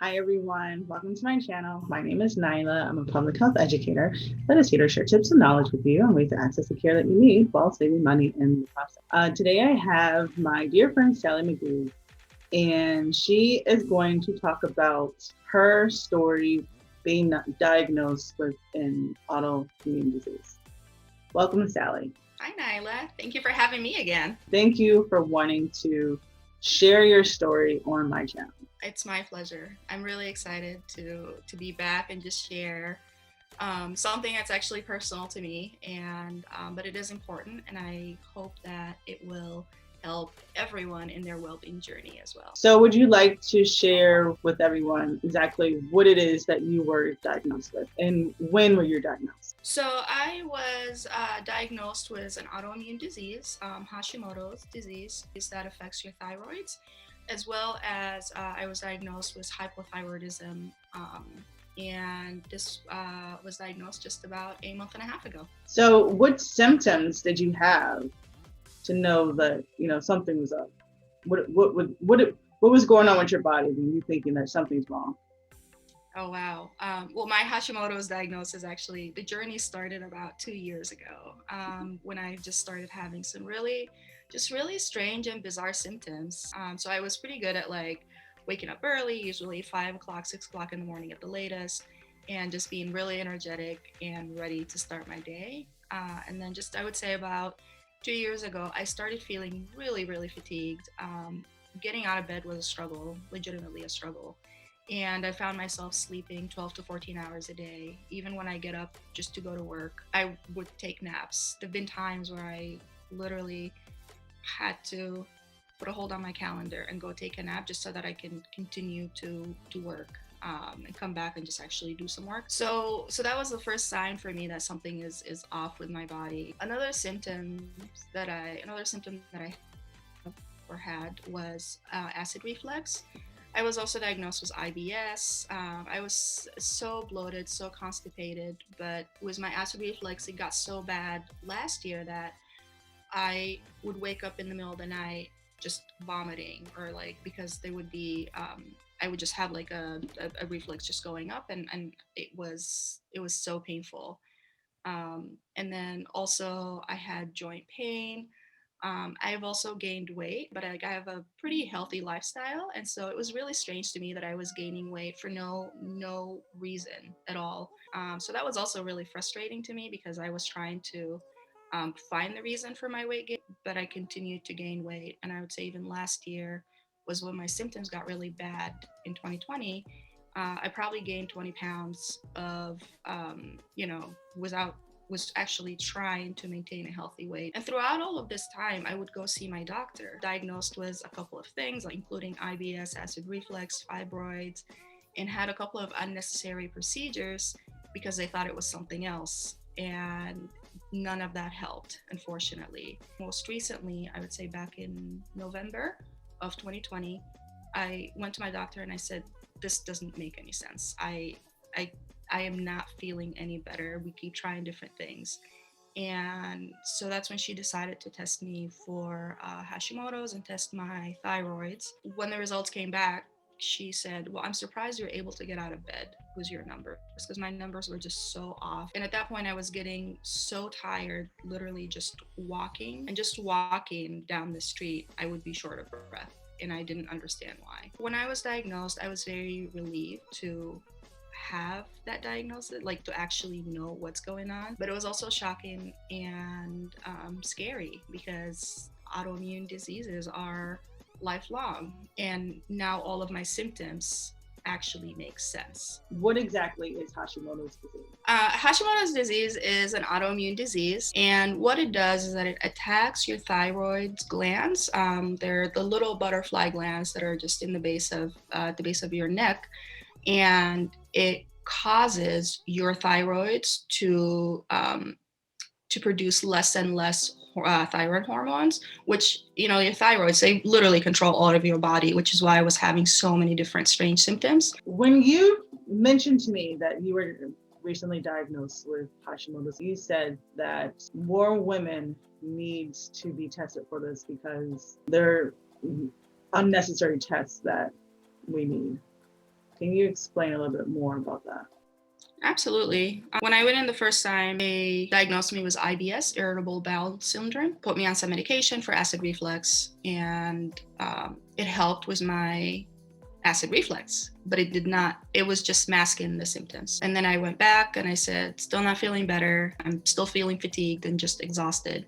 Hi everyone, welcome to my channel. My name is Naila. I'm a public health educator that is here to share tips and knowledge with you on ways to access the care that you need while saving money in the process. Today I have my dear friend Sali Mahgoub, and she is going to talk about her story being diagnosed with an autoimmune disease. Welcome, Sali. Hi, Naila. Thank you for having me again. Thank you for wanting to share your story on my channel. It's my pleasure. I'm really excited to be back and just share something that's actually personal to me, and but it is important, and I hope that it will help everyone in their well-being journey as well. So, would you like to share with everyone exactly what it is that you were diagnosed with and when were you diagnosed? So I was diagnosed with an autoimmune disease, Hashimoto's disease, that affects your thyroids, as well as I was diagnosed with hypothyroidism, and this was diagnosed just about a month and a half ago. So, what symptoms did you have to know that something was up? What was going on with your body when you thinking that something's wrong? Oh wow. Well, my Hashimoto's diagnosis actually the journey started about 2 years ago when I just started having some really strange and bizarre symptoms. So I was pretty good at like waking up early, usually 5 o'clock, 6 o'clock in the morning at the latest, and just being really energetic and ready to start my day. And then just I would say about 2 years ago, I started feeling really fatigued. Getting out of bed was a struggle, legitimately a struggle, and I found myself sleeping 12 to 14 hours a day. Even when I get up just to go to work, I would take naps. There have been times where I literally had to put a hold on my calendar and go take a nap just so that I can continue to work. And come back and just actually do some work. So that was the first sign for me that something is off with my body. Another symptom that I or had was acid reflux. I was also diagnosed with IBS. I was so bloated, so constipated, but with my acid reflux, it got so bad last year that I would wake up in the middle of the night just vomiting, or like because there would be, I would just have like a reflex just going up, and it was so painful. And then also I had joint pain. I've also gained weight, but I have a pretty healthy lifestyle, and so it was really strange to me that I was gaining weight for no reason at all. So that was also really frustrating to me because I was trying to find the reason for my weight gain, but I continued to gain weight. And I would say even last year was when my symptoms got really bad in 2020. I probably gained 20 pounds of, without was actually trying to maintain a healthy weight. And throughout all of this time, I would go see my doctor, diagnosed with a couple of things, like including IBS, acid reflux, fibroids, and had a couple of unnecessary procedures because they thought it was something else. And none of that helped, unfortunately. Most recently, I would say back in November of 2020, I went to my doctor and I said, this doesn't make any sense. I I am not feeling any better. We keep trying different things. And so that's when she decided to test me for Hashimoto's and test my thyroids. When the results came back, she said, well, I'm surprised you're able to get out of bed with your numbers, because my numbers were just so off. And at that point, I was getting so tired, literally just walking down the street, I would be short of breath. And I didn't understand why. When I was diagnosed, I was very relieved to have that diagnosis, like to actually know what's going on. But it was also shocking and scary because autoimmune diseases are lifelong. And now all of my symptoms actually make sense. What exactly is Hashimoto's disease? Hashimoto's disease is an autoimmune disease, and what it does is that it attacks your thyroid glands. They're the little butterfly glands that are just in the base of your neck, and it causes your thyroids to produce less and less thyroid hormones, which, your thyroids, they literally control all of your body, which is why I was having so many different strange symptoms. When you mentioned to me that you were recently diagnosed with Hashimoto's, you said that more women needs to be tested for this because they're unnecessary tests that we need. Can you explain a little bit more about that? Absolutely. When I went in the first time, they diagnosed me with IBS, irritable bowel syndrome, put me on some medication for acid reflux, and it helped with my acid reflux, but it did not, it was just masking the symptoms. And then I went back and I said, still not feeling better. I'm still feeling fatigued and just exhausted.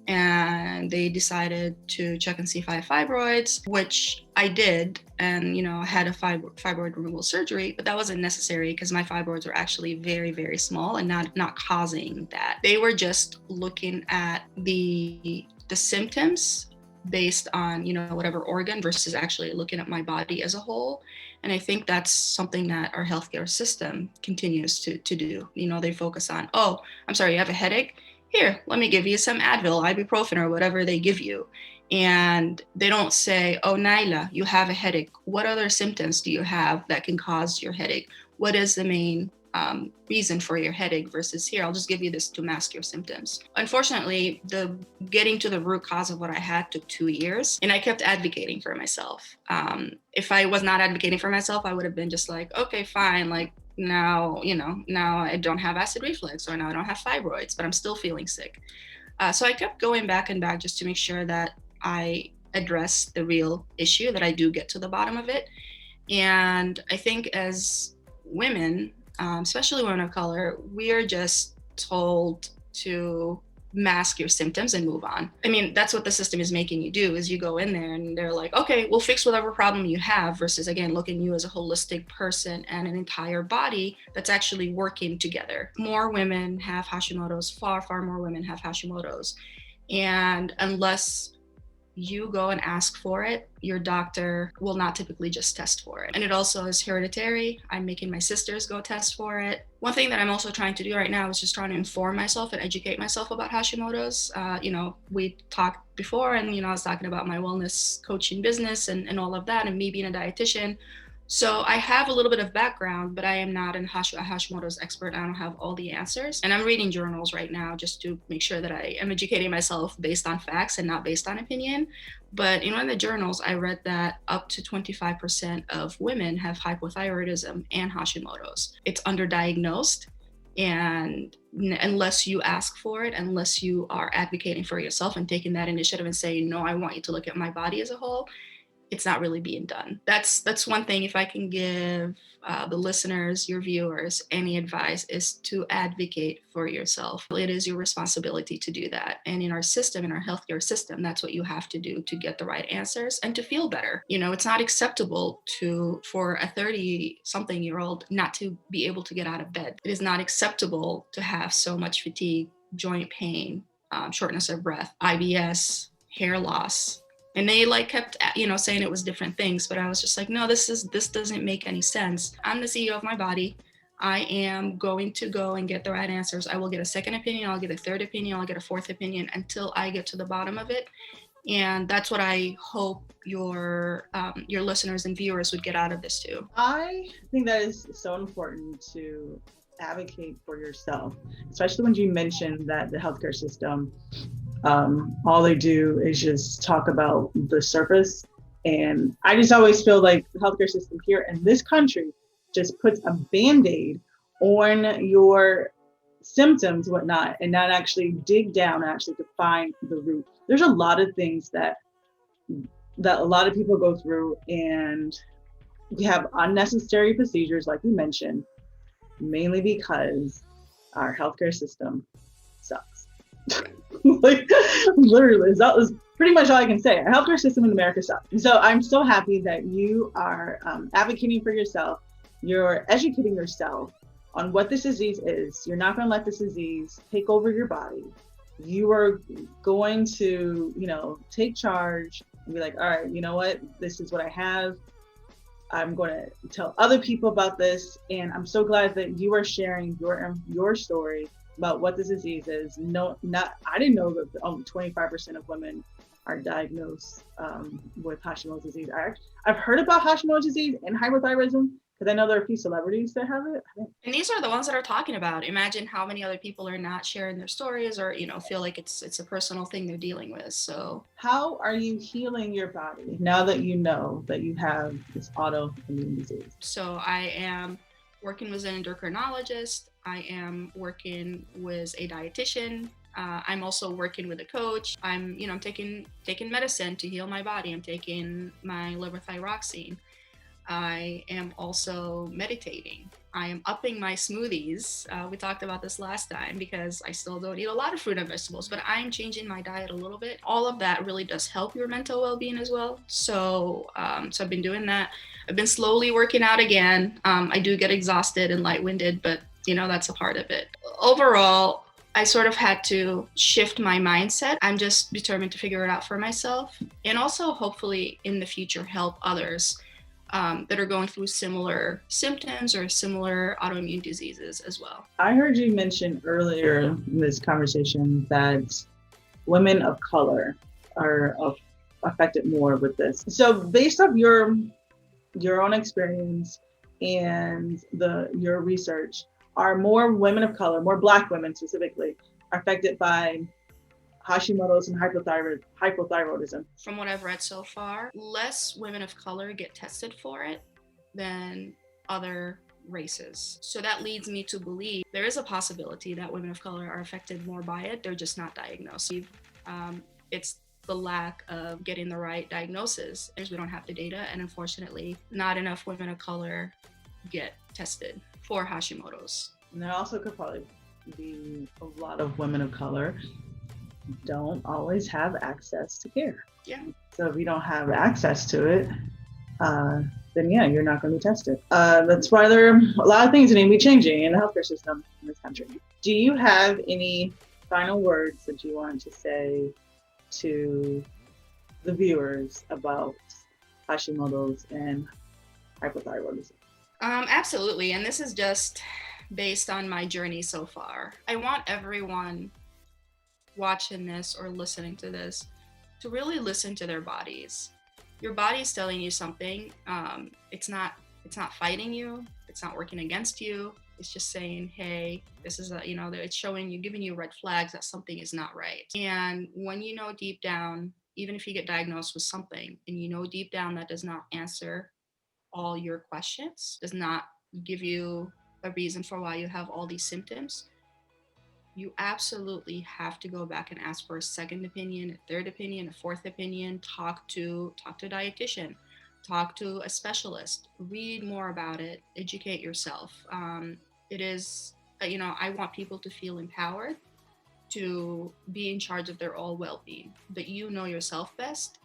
And they decided to check and see if I have fibroids, which I did. And, I had a fibroid removal surgery, but that wasn't necessary because my fibroids were actually very, very small and not causing that. They were just looking at the symptoms based on, whatever organ versus actually looking at my body as a whole. And I think that's something that our healthcare system continues to do. They focus on, oh, I'm sorry, you have a headache? Here, let me give you some Advil, ibuprofen, or whatever they give you. And they don't say, oh, Naila, you have a headache. What other symptoms do you have that can cause your headache? What is the main reason for your headache versus here, I'll just give you this to mask your symptoms. Unfortunately, the getting to the root cause of what I had took 2 years, and I kept advocating for myself. If I was not advocating for myself, I would have been just like, okay, fine, like now I don't have acid reflux, or now I don't have fibroids, but I'm still feeling sick. So I kept going back and back just to make sure that I address the real issue, that I do get to the bottom of it. And I think as women, especially women of color, we are just told to mask your symptoms and move on. I mean, that's what the system is making you do, is you go in there and they're like, okay, we'll fix whatever problem you have, versus, again, looking at you as a holistic person and an entire body that's actually working together. More women have Hashimoto's, far, far more women have Hashimoto's. And unless you go and ask for it, your doctor will not typically just test for it. And it also is hereditary. I'm making my sisters go test for it. One thing that I'm also trying to do right now is just trying to inform myself and educate myself about Hashimoto's. We talked before, and, I was talking about my wellness coaching business and all of that, and me being a dietitian. So I have a little bit of background, but I am not a Hashimoto's expert. I don't have all the answers. And I'm reading journals right now just to make sure that I am educating myself based on facts and not based on opinion. But in one of the journals, I read that up to 25% of women have hypothyroidism and Hashimoto's. It's underdiagnosed. And unless you ask for it, unless you are advocating for yourself and taking that initiative and saying, no, I want you to look at my body as a whole, it's not really being done. That's one thing. If I can give the listeners, your viewers, any advice, is to advocate for yourself. It is your responsibility to do that. And in our system, in our healthcare system, that's what you have to do to get the right answers and to feel better. It's not acceptable for a 30-something-year-old not to be able to get out of bed. It is not acceptable to have so much fatigue, joint pain, shortness of breath, IBS, hair loss. And they kept, saying it was different things, but I was just like, no, this doesn't make any sense. I'm the CEO of my body. I am going to go and get the right answers. I will get a second opinion. I'll get a third opinion. I'll get a fourth opinion until I get to the bottom of it. And that's what I hope your listeners and viewers would get out of this too. I think that is so important to advocate for yourself, especially when you mentioned that the healthcare system, all they do is just talk about the surface. And I just always feel like the healthcare system here in this country just puts a Band-Aid on your symptoms, whatnot, and not actually dig down and actually to find the root. There's a lot of things that a lot of people go through, and we have unnecessary procedures, like you mentioned, mainly because our healthcare system sucks. Literally, that was pretty much all I can say. Our healthcare system in America sucks. So I'm so happy that you are advocating for yourself. You're educating yourself on what this disease is. You're not going to let this disease take over your body. You are going to, take charge and be like, all right, you know what? This is what I have. I'm going to tell other people about this. And I'm so glad that you are sharing your story about what this disease is. I didn't know that 25% of women are diagnosed with Hashimoto disease. I've heard about Hashimoto disease and hypothyroidism Because I know there are a few celebrities that have it. And these are the ones that are talking about. Imagine how many other people are not sharing their stories, or feel like it's a personal thing they're dealing with. So how are you healing your body now that you know that you have this autoimmune disease? So I am working with an endocrinologist. I am working with a dietitian. I'm also working with a coach. I'm taking medicine to heal my body. I'm taking my levothyroxine. I am also meditating. I am upping my smoothies. We talked about this last time because I still don't eat a lot of fruit and vegetables, but I am changing my diet a little bit. All of that really does help your mental well-being as well. So I've been doing that. I've been slowly working out again. I do get exhausted and light-winded, but that's a part of it. Overall, I sort of had to shift my mindset. I'm just determined to figure it out for myself, and also hopefully in the future help others that are going through similar symptoms or similar autoimmune diseases as well. I heard you mention earlier in this conversation that women of color are affected more with this. So based off your own experience and your research, are more women of color, more Black women specifically, affected by Hashimoto's and hypothyroidism? From what I've read so far, less women of color get tested for it than other races. So that leads me to believe there is a possibility that women of color are affected more by it. They're just not diagnosed. It's the lack of getting the right diagnosis. We don't have the data, and unfortunately, not enough women of color get tested for Hashimoto's. And there also could probably be a lot of women of color don't always have access to care. Yeah. So if you don't have access to it, then yeah, you're not going to be tested. That's why there are a lot of things that need to be changing in the healthcare system in this country. Do you have any final words that you want to say to the viewers about Hashimoto's and hypothyroidism? Absolutely. And this is just based on my journey so far. I want everyone watching this or listening to this to really listen to their bodies. Your body is telling you something. It's not fighting you. It's not working against you. It's just saying, hey, this is it's showing you, giving you red flags that something is not right. And when you know deep down, even if you get diagnosed with something and you know deep down that does not answer all your questions, does not give you a reason for why you have all these symptoms, you absolutely have to go back and ask for a second opinion, a third opinion, a fourth opinion. Talk to a dietitian, talk to a specialist, read more about it, educate yourself. It is, I want people to feel empowered to be in charge of their all well-being, but you know yourself best.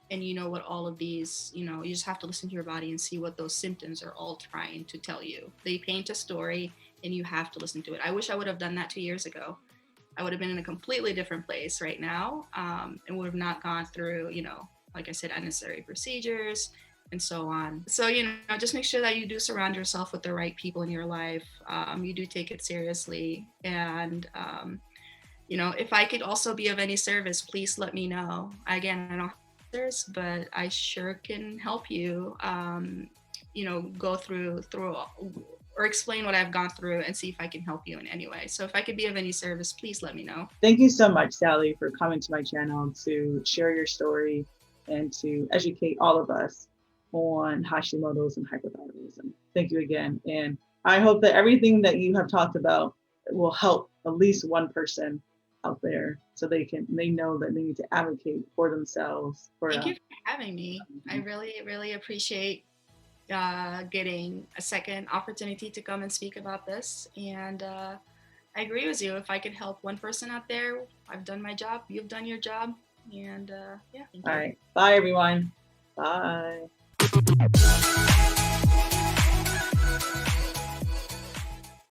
And you know what all of these, you just have to listen to your body and see what those symptoms are all trying to tell you. They paint a story and you have to listen to it. I wish I would have done that 2 years ago. I would have been in a completely different place right now, and would have not gone through, like I said, unnecessary procedures and so on. So, just make sure that you do surround yourself with the right people in your life. You do take it seriously. And, if I could also be of any service, please let me know. Again, I don't but I sure can help you, go through or explain what I've gone through and see if I can help you in any way. So if I could be of any service, please let me know. Thank you so much, Sally, for coming to my channel to share your story and to educate all of us on Hashimoto's and hypothyroidism. Thank you again. And I hope that everything that you have talked about will help at least one person out there, so they know that they need to advocate for themselves. Thank you for having me. I really, really appreciate getting a second opportunity to come and speak about this. And I agree with you. If I could help one person out there, I've done my job. You've done your job. And yeah. All right. Bye, everyone. Bye.